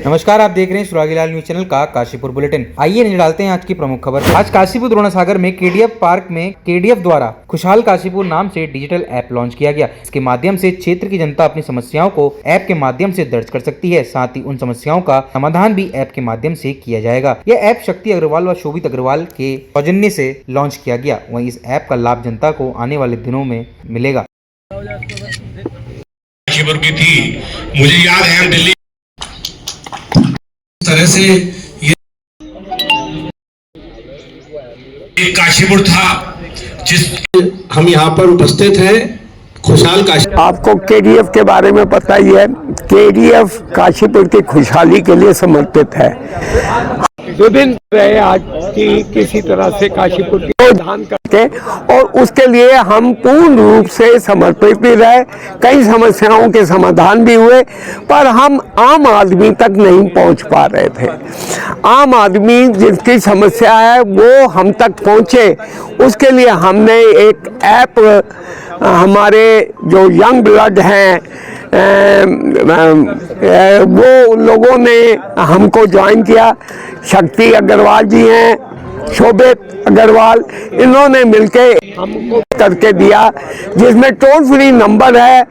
नमस्कार, आप देख रहे हैं सुरागीलाल न्यूज चैनल का काशीपुर बुलेटिन। आइए नजर डालते हैं आज की प्रमुख खबर। आज काशीपुर द्रोणा सागर में केडीएफ पार्क में केडीएफ द्वारा खुशहाल काशीपुर नाम से डिजिटल ऐप लॉन्च किया गया। इसके माध्यम से क्षेत्र की जनता अपनी समस्याओं को ऐप के माध्यम से दर्ज कर सकती है। साथ ही उन समस्याओं का समाधान भी ऐप के माध्यम से किया जाएगा। यह ऐप शक्ति अग्रवाल व शोभित अग्रवाल के सौजन्य से लॉन्च किया गया। वहीं इस ऐप का लाभ जनता को आने वाले दिनों में मिलेगा। काशीपुर की थी, मुझे याद है दिल्ली तरह से ये एक काशीपुर था जिस हम यहाँ पर उपस्थित हैं। खुशहाल काशीपुर, आपको केडीएफ के बारे में पता ही है। केडीएफ काशीपुर की खुशहाली के लिए समर्पित है। विभिन्न रहे आज की किसी तरह से काशीपुर की दान करके, और उसके लिए हम पूर्ण रूप से समर्पित भी रहे। कई समस्याओं के समाधान भी हुए, पर हम आम आदमी तक नहीं पहुंच पा रहे थे। आम आदमी जिसकी समस्या है वो हम तक पहुंचे, उसके लिए हमने एक ऐप, हमारे जो यंग ब्लड हैं वो लोगों ने हमको ज्वाइन किया। शक्ति अग्रवाल जी हैं, शोभित अग्रवाल, इन्होंने मिलके हमको करके दिया, जिसमें टोल फ्री नंबर है।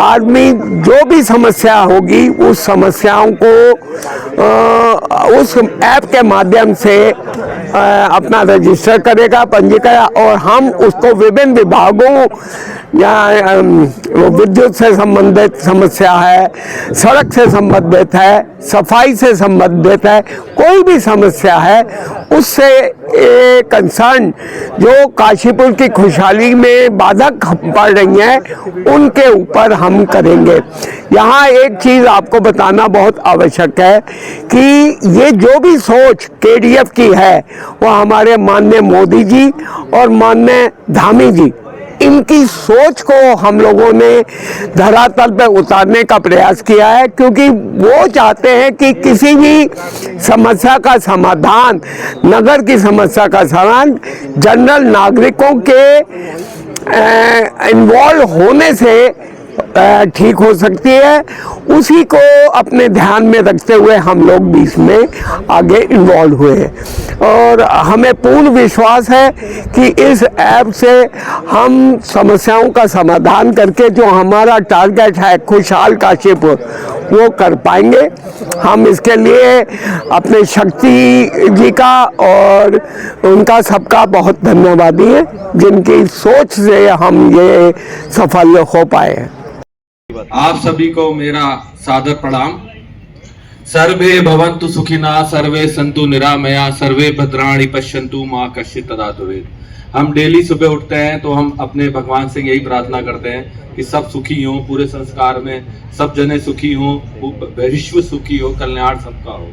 आदमी जो भी समस्या होगी उस समस्याओं को उस ऐप के माध्यम से अपना रजिस्टर करेगा, पंजीकरण, और हम उसको विभिन्न विभागों या विद्युत से संबंधित समस्या है, सड़क से संबंधित है, सफाई से संबंधित है, कोई भी समस्या है उससे कंसर्न जो काशीपुर की खुशहाली में बाधक पड़ रही हैं उनके ऊपर हम करेंगे। यहाँ एक चीज़ आपको बताना बहुत आवश्यक है कि ये जो भी सोच केडीएफ की है वो हमारे माननीय मोदी जी और माननीय धामी जी, इनकी सोच को हम लोगों ने धरातल पर उतारने का प्रयास किया है, क्योंकि वो चाहते हैं कि किसी भी समस्या का समाधान, नगर की समस्या का समाधान जनरल नागरिकों के इन्वॉल्व होने से ठीक हो सकती है। उसी को अपने ध्यान में रखते हुए हम लोग भी इसमें आगे इन्वॉल्व हुए हैं, और हमें पूर्ण विश्वास है कि इस ऐप से हम समस्याओं का समाधान करके जो हमारा टारगेट है खुशहाल काशीपुर, वो कर पाएंगे। हम इसके लिए अपने शक्ति जी का और उनका सबका बहुत धन्यवादी हैं, जिनकी सोच से हम ये सफल हो पाए हैं। आप सभी को मेरा सादर प्रणाम। सर्वे भवन्तु सुखिनः, सर्वे सन्तु निरामया, सर्वे भद्राणि पश्यन्तु मा कश्चित् तदातु भवेत्। हम डेली सुबह उठते हैं तो हम अपने भगवान से यही प्रार्थना करते हैं कि सब सुखी हों, पूरे संस्कार में सब जने सुखी हों, विश्व सुखी हो, कल्याण सबका हो।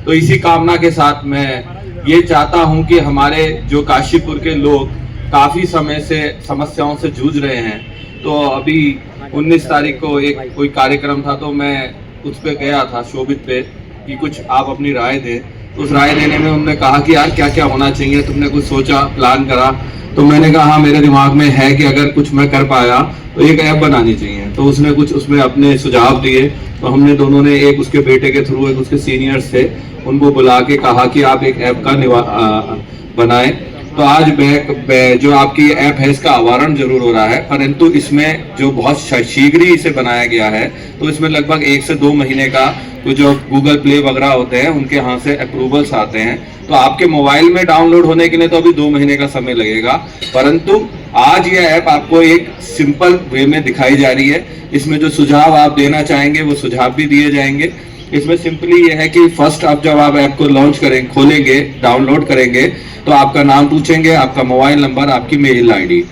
तो इसी कामना के साथ मैं ये चाहता हूं कि हमारे जो काशीपुर के लोग काफी समय से समस्याओं से जूझ रहे हैं, तो अभी 19 तारीख को एक कोई कार्यक्रम था, तो मैं उस पे गया था शोभित पे कि कुछ आप अपनी राय दें। तो उस राय देने में उन्होंने कहा कि यार क्या क्या होना चाहिए, तुमने कुछ सोचा, प्लान करा? तो मैंने कहा हाँ, मेरे दिमाग में है कि अगर कुछ मैं कर पाया तो एक ऐप बनानी चाहिए। तो उसने कुछ उसमें अपने सुझाव दिए, तो हमने दोनों ने एक उसके बेटे के थ्रू, एक उसके सीनियर्स थे, उनको बुला के कहा कि आप एक ऐप का बनाएं। तो आज जो आपकी ऐप है इसका अवारण जरूर हो रहा है, परंतु इसमें जो बहुत शीघ्र ही इसे बनाया गया है, तो इसमें लगभग 1 से 2 महीने का तो जो गूगल प्ले वगैरह होते हैं उनके यहाँ से अप्रूवल्स आते हैं। तो आपके मोबाइल में डाउनलोड होने के लिए तो अभी 2 महीने का समय लगेगा, परंतु आज ये ऐप आपको एक सिंपल वे में दिखाई जा रही है। इसमें जो सुझाव आप देना चाहेंगे वो सुझाव भी दिए जाएंगे। इसमें सिंपली ये है कि फर्स्ट आप जब आप ऐप को लॉन्च करेंगे, खोलेंगे, डाउनलोड करेंगे, तो आपका नाम पूछेंगे, आपका मोबाइल नंबर, आपकी मेल आईडी।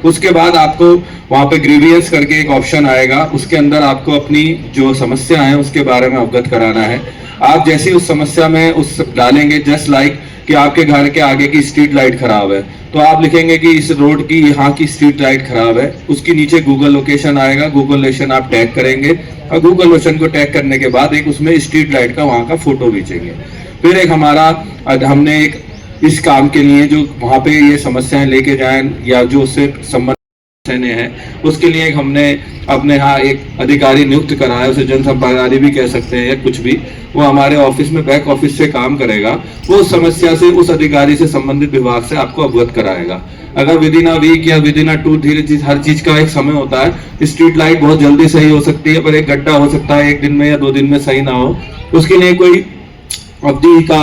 उसके बाद आपको वहां पे ग्रीवियंस करके एक ऑप्शन आएगा, उसके अंदर आपको अपनी जो समस्या है उसके बारे में अवगत कराना है। आप जैसे उस समस्या में उस डालेंगे, जस्ट लाइक कि आपके घर के आगे की स्ट्रीट लाइट खराब है, तो आप लिखेंगे कि इस रोड की यहाँ की स्ट्रीट लाइट खराब है। उसके नीचे गूगल लोकेशन आएगा, गूगल लोकेशन आप टैग करेंगे, और गूगल लोकेशन को टैग करने के बाद एक उसमें स्ट्रीट लाइट का वहाँ का फोटो खींचेंगे। फिर एक हमारा हमने एक इस काम के लिए जो वहाँ पे ये समस्याएं लेके जाएं या जो उससे संबंध ने है, उसके लिए हमने अपने यहाँ एक अधिकारी नियुक्त करा है, उसे जनसंपर्क अधिकारी भी कह सकते हैं या कुछ भी। वो हमारे ऑफिस में बैक ऑफिस से काम करेगा, वो उस समस्या से उस अधिकारी से संबंधित विभाग से आपको अवगत कराएगा। अगर विद इन अ वीक या विद इन अ 2 धीरे हर चीज का एक समय होता है। स्ट्रीट लाइट बहुत जल्दी सही हो सकती है, पर एक गड्ढा हो सकता है 1 दिन में या 2 दिन में सही ना हो। उसके लिए कोई अवधि का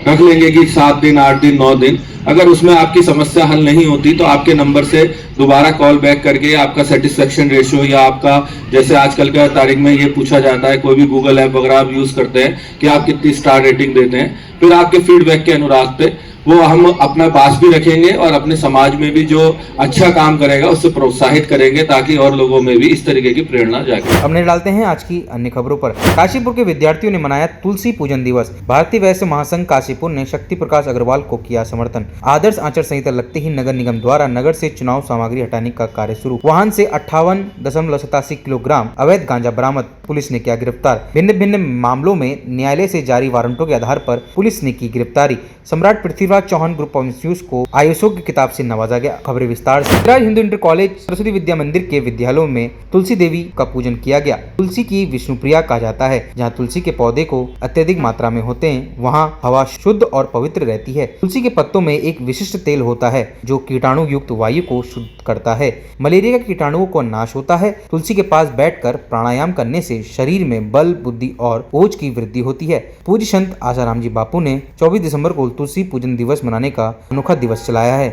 रख लेंगे कि 7 दिन, 8 दिन, 9 दिन। अगर उसमें आपकी समस्या हल नहीं होती तो आपके नंबर से दोबारा कॉल बैक करके आपका सेटिस्फेक्शन रेशियो या आपका, जैसे आजकल के तारीख में ये पूछा जाता है, कोई भी गूगल ऐप वगैरह आप यूज करते हैं कि आप कितनी स्टार रेटिंग देते हैं, फिर आपके फीडबैक के अनुसार पे वो हम अपना पास भी रखेंगे और अपने समाज में भी जो अच्छा काम करेगा उससे प्रोत्साहित करेंगे, ताकि और लोगों में भी इस तरीके की प्रेरणा जागे। अब नजर डालते हैं आज की अन्य खबरों पर। काशीपुर के विद्यार्थियों ने मनाया तुलसी पूजन दिवस। भारतीय वैश्य महासंघ काशीपुर ने शक्ति प्रकाश अग्रवाल को किया समर्थन। आदर्श आचार संहिता लगते ही नगर निगम द्वारा नगर से चुनाव सामग्री हटाने का कार्य शुरू। वाहन से 58.87 किलोग्राम अवैध गांजा बरामद, पुलिस ने किया गिरफ्तार। भिन्न भिन्न मामलों में न्यायालय से जारी वारंटों के आधार पर पुलिस ने की गिरफ्तारी। Samrat Prithviraj Chauhan group of institute को आईएसओ की किताब से नवाजा गया। खबरें विस्तार से। राज हिंदू इंटर कॉलेज सरस्वती विद्या मंदिर के विद्यालयों में तुलसी देवी का पूजन किया गया। तुलसी की विष्णुप्रिया कहा जाता है। जहां तुलसी के पौधे को अत्यधिक मात्रा में होते हैं, वहां हवा शुद्ध और पवित्र रहती है। तुलसी के पत्तों में एक विशिष्ट तेल होता है जो कीटाणु युक्त वायु को शुद्ध करता है। मलेरिया के कीटाणुओं को नाश होता है। तुलसी के पास बैठकर प्राणायाम करने से शरीर में बल, बुद्धि और ओज की वृद्धि होती है। पूज्य संत आसाराम जी बापू ने 24 दिसंबर को तुलसी पूजन दिवस मनाने का अनोखा दिवस चलाया है।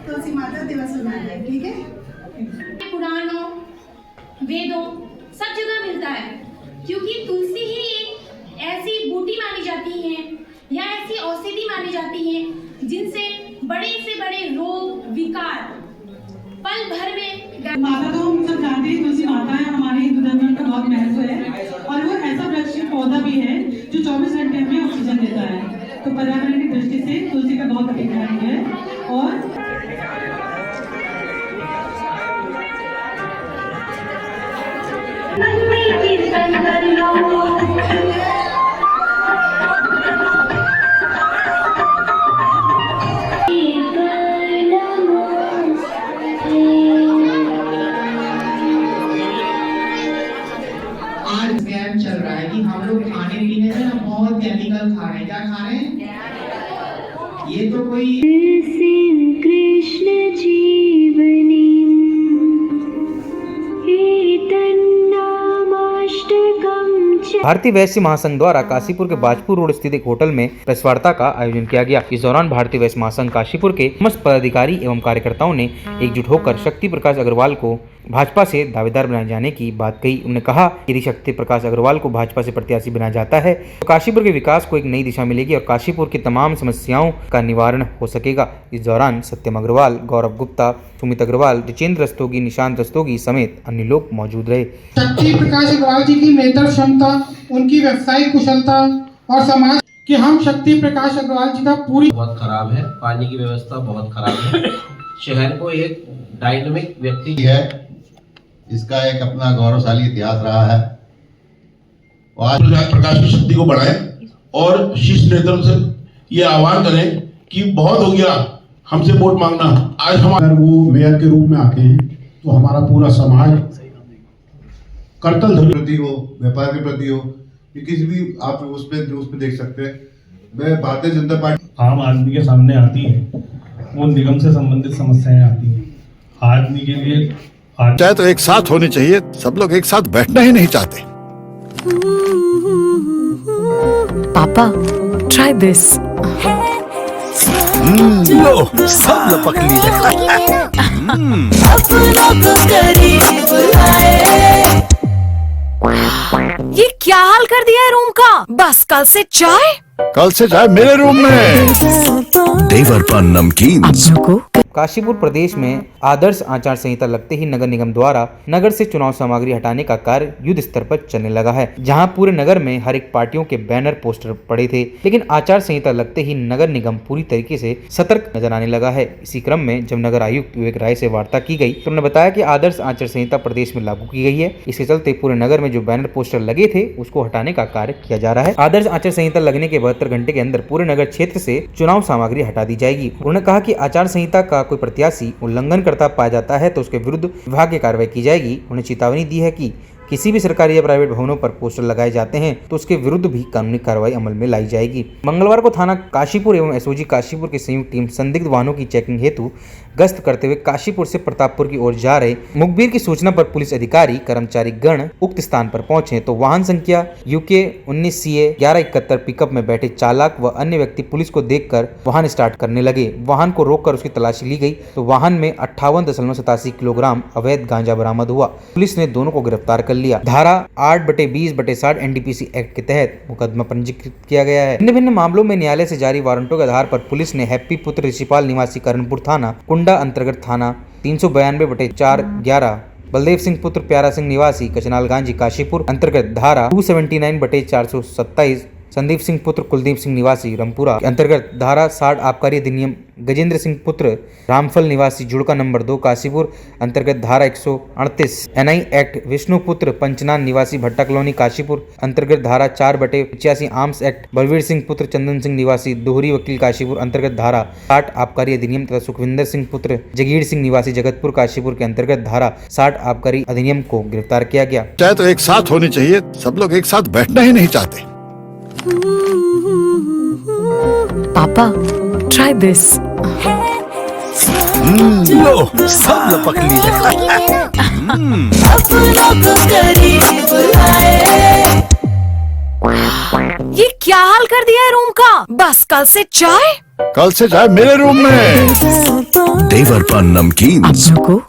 तुलसी माता दिवस मनाना है, ठीक है। पुराणों, वेदों सब जगह मिलता है, क्योंकि तुलसी ही एक ऐसी बूटी मानी जाती है या ऐसी औषधि मानी जाती है जिनसे बड़े से बड़े रोग, विकार पल भर में। माता तो हम सब जानते हैं, तुलसी माता है, हमारे हिंदू धर्म का बहुत महत्व है और वो ऐसा वृक्ष पौधा भी है जो 24 घंटे में ऑक्सीजन देता है। तो पर्यावरण की दृष्टि से तुलसी का बहुत अधिक महत्व है। और आज स्कैम चल रहा है कि हम लोग खाने पीने में ना बहुत केमिकल खा रहे हैं। क्या खा रहे हैं? ये तो कोई कृष्ण जीवनी भारतीय वैश्य महासंघ द्वारा काशीपुर के बाजपुर रोड स्थित एक होटल में प्रेस वार्ता का आयोजन किया गया। इस दौरान भारतीय वैश्य महासंघ काशीपुर के समस्त पदाधिकारी एवं कार्यकर्ताओं ने एकजुट होकर शक्ति प्रकाश अग्रवाल को भाजपा से दावेदार बनाए जाने की बात कही। उन्होंने कहा कि यदि शक्ति प्रकाश अग्रवाल को भाजपा से प्रत्याशी बनाया जाता है तो काशीपुर के विकास को एक नई दिशा मिलेगी और काशीपुर की तमाम समस्याओं का निवारण हो सकेगा। इस दौरान सत्यम अग्रवाल, गौरव गुप्ता, सुमित अग्रवाल, जितेंद्र रस्तोगी, निशांत रस्तोगी समेत अन्य लोग मौजूद रहे। शक्ति प्रकाश अग्रवाल जी की नेतृत्व क्षमता, उनकी व्यवसायिक कुशलता और समाज कि हम शक्ति प्रकाश अग्रवाल जी का पूरी बहुत खराब है, पानी की व्यवस्था बहुत खराब है। शहर को एक डायनामिक व्यक्ति है, इसका एक अपना गौरवशाली इतिहास रहा है। आज प्रकाश की शक्ति को बढ़ाएं और शीर्ष नेतृत्व से ये आह्वान करें कि बहुत हो गया हमसे वोट मांगना। आज हम अगर वो मेयर के रूप में आते हैं तो हमारा पूरा समाज करतल प्रति हो, व्यापार के प्रति हो, किसी भी आप उस पे देख सकते हैं। मैं भारतीय जनता पार्टी आम आदमी के सामने आती है, वो निगम से संबंधित समस्याएं आती हैं। आदमी के लिए चाहे तो एक साथ होनी चाहिए, सब लोग एक साथ बैठना ही नहीं चाहते। पापा, ट्राई दिस। लो, सब लपक लिए। ये क्या हाल कर दिया है रूम का? बस कल से चाय मेरे रूम में। देवर पान नमकीन। काशीपुर प्रदेश में आदर्श आचार संहिता लगते ही नगर निगम द्वारा नगर से चुनाव सामग्री हटाने का कार्य युद्ध स्तर पर चलने लगा है। जहां पूरे नगर में हर एक पार्टियों के बैनर पोस्टर पड़े थे, लेकिन आचार संहिता लगते ही नगर निगम पूरी तरीके से सतर्क नजर आने लगा है। इसी क्रम में जब नगर आयुक्त विवेक राय से वार्ता की गई तो उन्होंने बताया कि आदर्श आचार संहिता प्रदेश में लागू की गई है। इसके चलते पूरे नगर में जो बैनर पोस्टर लगे थे उसको हटाने का कार्य किया जा रहा है। आदर्श आचार संहिता लगने के 72 घंटे के अंदर पूरे नगर क्षेत्र से चुनाव सामग्री हटा दी जाएगी। उन्होंने कहा कि आचार संहिता का कोई प्रत्याशी उल्लंघन करता पाया जाता है तो उसके विरुद्ध विभाग की कार्रवाई की जाएगी। उन्होंने चेतावनी दी है कि किसी भी सरकारी या प्राइवेट भवनों पर पोस्टर लगाए जाते हैं तो उसके विरुद्ध भी कानूनी कार्रवाई अमल में लाई जाएगी। मंगलवार को थाना काशीपुर एवं एसओजी काशीपुर की संयुक्त टीम संदिग्ध वाहनों की चेकिंग हेतु गश्त करते हुए काशीपुर से प्रतापपुर की ओर जा रहे मुखबिर की सूचना पर पुलिस अधिकारी कर्मचारी गण उक्त स्थान पर पहुंचे तो वाहन संख्या UK 19 CA 1171 पिकअप में बैठे चालक व अन्य व्यक्ति पुलिस को देखकर वाहन स्टार्ट करने लगे। वाहन को रोककर उसकी तलाशी ली गई तो वाहन में 58.87 किलोग्राम अवैध गांजा बरामद हुआ। पुलिस ने दोनों को गिरफ्तार कर लिया। धारा 8/20/60 NDPC एक्ट के तहत मुकदमा पंजीकृत किया गया है। भिन्न भिन्न मामलों में न्यायालय से जारी वारंटों के आधार पर पुलिस ने हैप्पी पुत्र ऋषिपाल निवासी करणपुर थाना कुंडा अंतर्गत थाना 392/411 बलदेव सिंह पुत्र प्यारा सिंह निवासी कचनाल गांजी काशीपुर अंतर्गत धारा 279/427 संदीप सिंह पुत्र कुलदीप सिंह निवासी रामपुरा अंतर्गत धारा 60 आबकारी अधिनियम गजेंद्र सिंह पुत्र रामफल निवासी जुड़का नंबर 2 काशीपुर अंतर्गत धारा 138 NI एक्ट विष्णु पुत्र पंचनान निवासी भट्टा कॉलोनी काशीपुर अंतर्गत धारा 4/85 आर्म्स एक्ट बलवीर सिंह पुत्र चंदन सिंह निवासी दोहरी वकील काशीपुर अंतर्गत धारा 60 आबकारी अधिनियम तथा सुखविंदर सिंह पुत्र जगीर सिंह निवासी जगतपुर काशीपुर के अंतर्गत धारा 60 आबकारी अधिनियम को गिरफ्तार किया गया। चाहे तो एक साथ होनी चाहिए, सब लोग एक साथ बैठना ही नहीं चाहते। पापा try this. लो सब लपक लिए। ये क्या हाल कर दिया है रूम का? बस कल से चाय कल से चाहे मेरे रूम में। देवर पान नमकीन।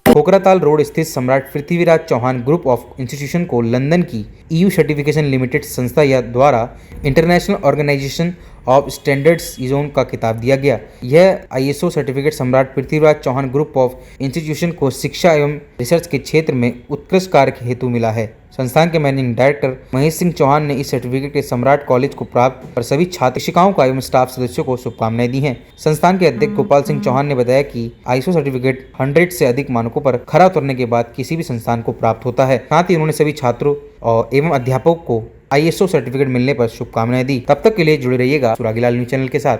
कोकराताल रोड स्थित Samrat Prithviraj Chauhan group of institution को लंदन की EU सर्टिफिकेशन लिमिटेड संस्था या द्वारा international organization of standards zone का खिताब दिया गया। यह ISO certificate Samrat Prithviraj Chauhan group of institution को शिक्षा एवं रिसर्च के क्षेत्र में उत्कृष्ट कार्य हेतु मिला है। संस्थान के मैनेजिंग डायरेक्टर महेश सिंह चौहान ने इस सर्टिफिकेट के सम्राट कॉलेज को प्राप्त पर सभी छात्र शिक्षकों का एवं स्टाफ सदस्यों को शुभकामनाएं दी हैं। संस्थान के अध्यक्ष गोपाल सिंह चौहान ने बताया कि ISO सर्टिफिकेट 100 से अधिक मानकों पर खरा उतरने के बाद किसी भी संस्थान को प्राप्त होता है। साथ ही उन्होंने सभी छात्रों और एवं अध्यापकों को ISO सर्टिफिकेट मिलने पर शुभकामनाएं दी। तब तक के लिए जुड़े रहिएगा सुरागीलाल न्यूज चैनल के साथ।